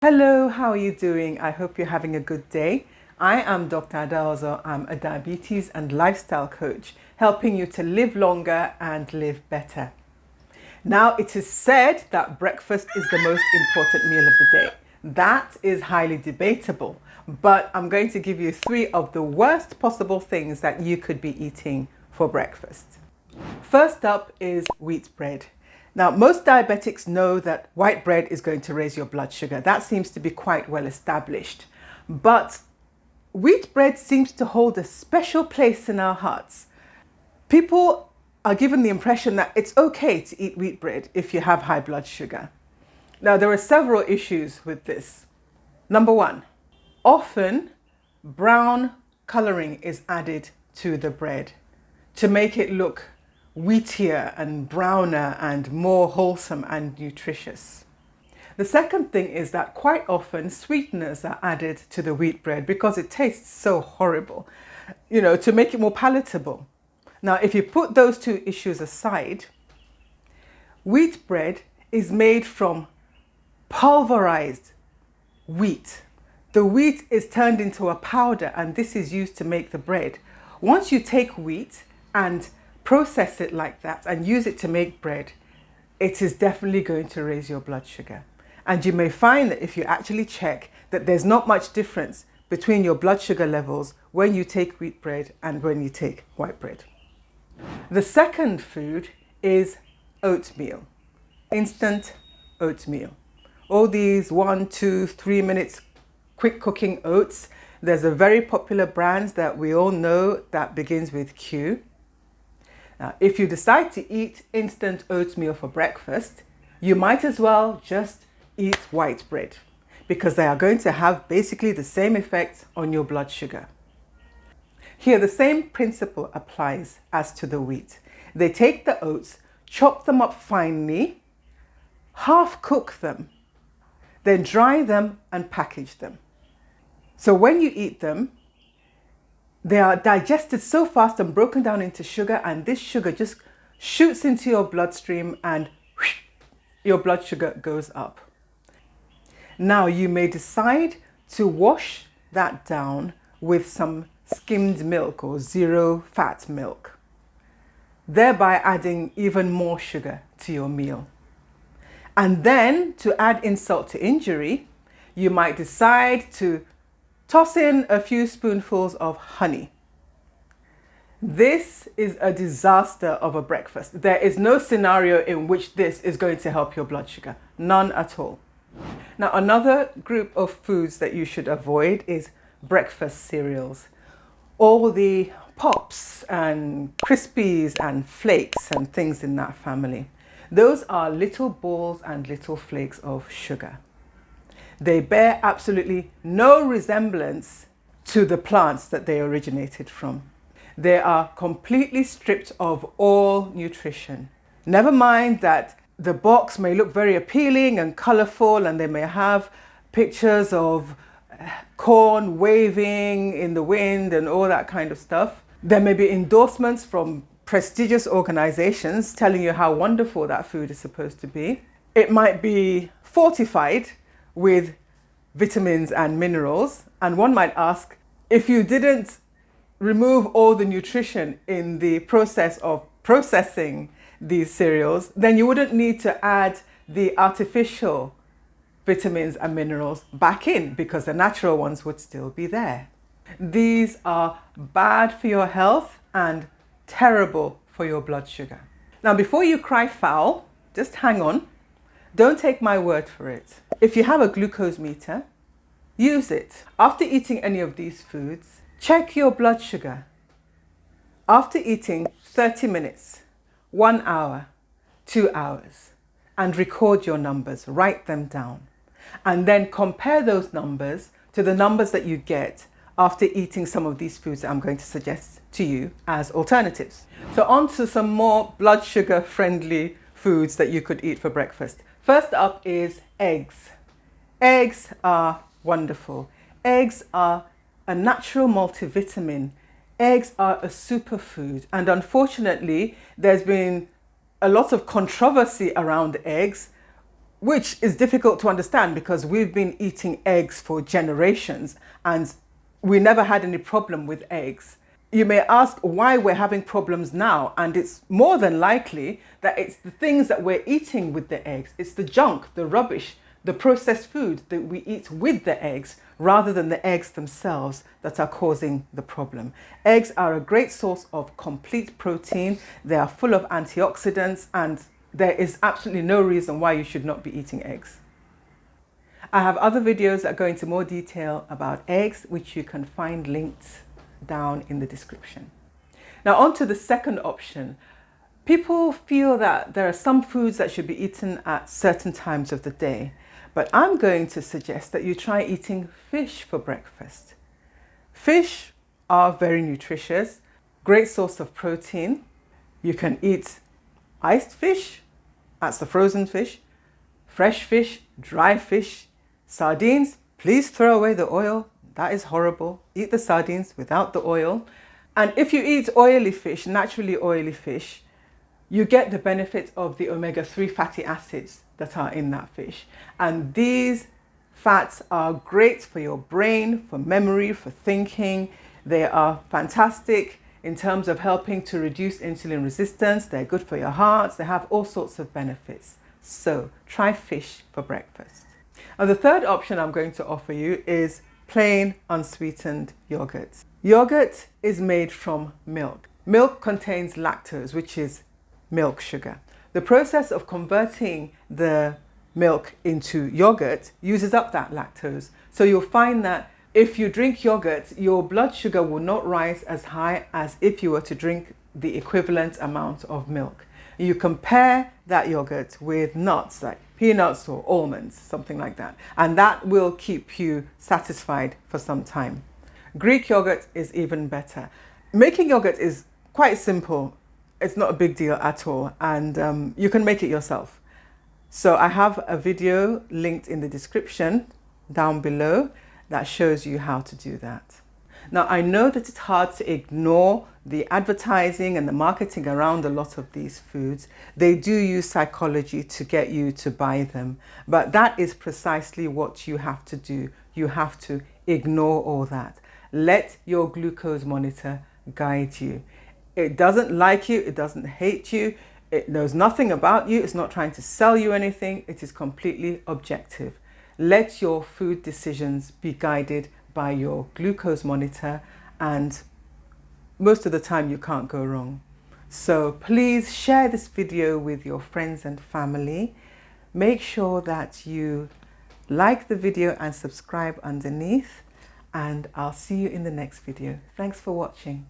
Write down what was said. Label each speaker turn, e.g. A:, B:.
A: Hello, how are you doing? I hope you're having a good day. I am Dr. 𝐖𝐨𝐤. I'm a diabetes and lifestyle coach, helping you to live longer and live better. Now, it is said that breakfast is the most important meal of the day. That is highly debatable, but I'm going to give you 3 of the worst possible things that you could be eating for breakfast. First up is wheat bread. Now, most diabetics know that white bread is going to raise your blood sugar. That seems to be quite well established. But wheat bread seems to hold a special place in our hearts. People are given the impression that it's okay to eat wheat bread if you have high blood sugar. Now, there are several issues with this. Number 1, often brown coloring is added to the bread to make it look wheatier and browner and more wholesome and nutritious. The second thing is that quite often sweeteners are added to the wheat bread because it tastes so horrible, to make it more palatable. Now, if you put those 2 issues aside, wheat bread is made from pulverized wheat. The wheat is turned into a powder, and this is used to make the bread. Once you take wheat and process it like that and use it to make bread, it is definitely going to raise your blood sugar. And you may find that if you actually check that there's not much difference between your blood sugar levels when you take wheat bread and when you take white bread. The second food is oatmeal, instant oatmeal. All these 1, 2, 3 minutes quick cooking oats. There's a very popular brand that we all know that begins with Q. Now, if you decide to eat instant oatmeal for breakfast, you might as well just eat white bread because they are going to have basically the same effect on your blood sugar. Here, the same principle applies as to the wheat. They take the oats, chop them up finely, half cook them, then dry them and package them. So when you eat them, they are digested so fast and broken down into sugar, and this sugar just shoots into your bloodstream and your blood sugar goes up. Now, you may decide to wash that down with some skimmed milk or zero fat milk, thereby adding even more sugar to your meal. And then, to add insult to injury, you might decide to toss in a few spoonfuls of honey. This is a disaster of a breakfast. There is no scenario in which this is going to help your blood sugar. None at all. Now, another group of foods that you should avoid is breakfast cereals. All the Pops and Crispies and Flakes and things in that family. Those are little balls and little flakes of sugar. They bear absolutely no resemblance to the plants that they originated from. They are completely stripped of all nutrition. Never mind that the box may look very appealing and colorful, and they may have pictures of corn waving in the wind and all that kind of stuff. There may be endorsements from prestigious organizations telling you how wonderful that food is supposed to be. It might be fortified with vitamins and minerals, and one might ask, if you didn't remove all the nutrition in the process of processing these cereals, then you wouldn't need to add the artificial vitamins and minerals back in because the natural ones would still be there. These are bad for your health and terrible for your blood sugar. Now, before you cry foul, just hang on. Don't take my word for it. If you have a glucose meter, use it. After eating any of these foods, check your blood sugar. After eating 30 minutes, 1 hour, 2 hours, and record your numbers, write them down. And then compare those numbers to the numbers that you get after eating some of these foods that I'm going to suggest to you as alternatives. So on to some more blood sugar friendly foods that you could eat for breakfast. First up is eggs. Eggs are wonderful. Eggs are a natural multivitamin. Eggs are a superfood, and unfortunately there's been a lot of controversy around eggs which is difficult to understand because we've been eating eggs for generations and we never had any problem with eggs. You may ask why we're having problems now, and it's more than likely that it's the things that we're eating with the eggs. It's the junk, the rubbish, the processed food that we eat with the eggs rather than the eggs themselves that are causing the problem. Eggs are a great source of complete protein. They are full of antioxidants, and there is absolutely no reason why you should not be eating eggs. I have other videos that go into more detail about eggs, which you can find linked down in the description. Now on to the second option. People feel that there are some foods that should be eaten at certain times of the day, but I'm going to suggest that you try eating fish for breakfast. Fish are very nutritious, great source of protein. You can eat iced fish, that's the frozen fish, fresh fish, dry fish, sardines. Please throw away the oil. That is horrible. Eat the sardines without the oil. And if you eat oily fish, naturally oily fish, you get the benefit of the omega-3 fatty acids that are in that fish. And these fats are great for your brain, for memory, for thinking. They are fantastic in terms of helping to reduce insulin resistance. They're good for your heart. They have all sorts of benefits. So try fish for breakfast. And the third option I'm going to offer you is plain unsweetened yogurt. Yogurt is made from milk. Milk contains lactose, which is milk sugar. The process of converting the milk into yogurt uses up that lactose. So you'll find that if you drink yogurt, your blood sugar will not rise as high as if you were to drink the equivalent amount of milk. You compare that yogurt with nuts like peanuts or almonds, something like that, and that will keep you satisfied for some time. Greek yogurt is even better. Making yogurt is quite simple. It's not a big deal at all, and you can make it yourself. So I have a video linked in the description down below that shows you how to do that. Now, I know that it's hard to ignore the advertising and the marketing around a lot of these foods. They do use psychology to get you to buy them, but that is precisely what you have to do. You have to ignore all that. Let your glucose monitor guide you. It doesn't like you, it doesn't hate you, it knows nothing about you, it's not trying to sell you anything, it is completely objective. Let your food decisions be guided by your glucose monitor, and most of the time you can't go wrong. So please share this video with your friends and family. Make sure that you like the video and subscribe underneath, and I'll see you in the next video. Thanks for watching.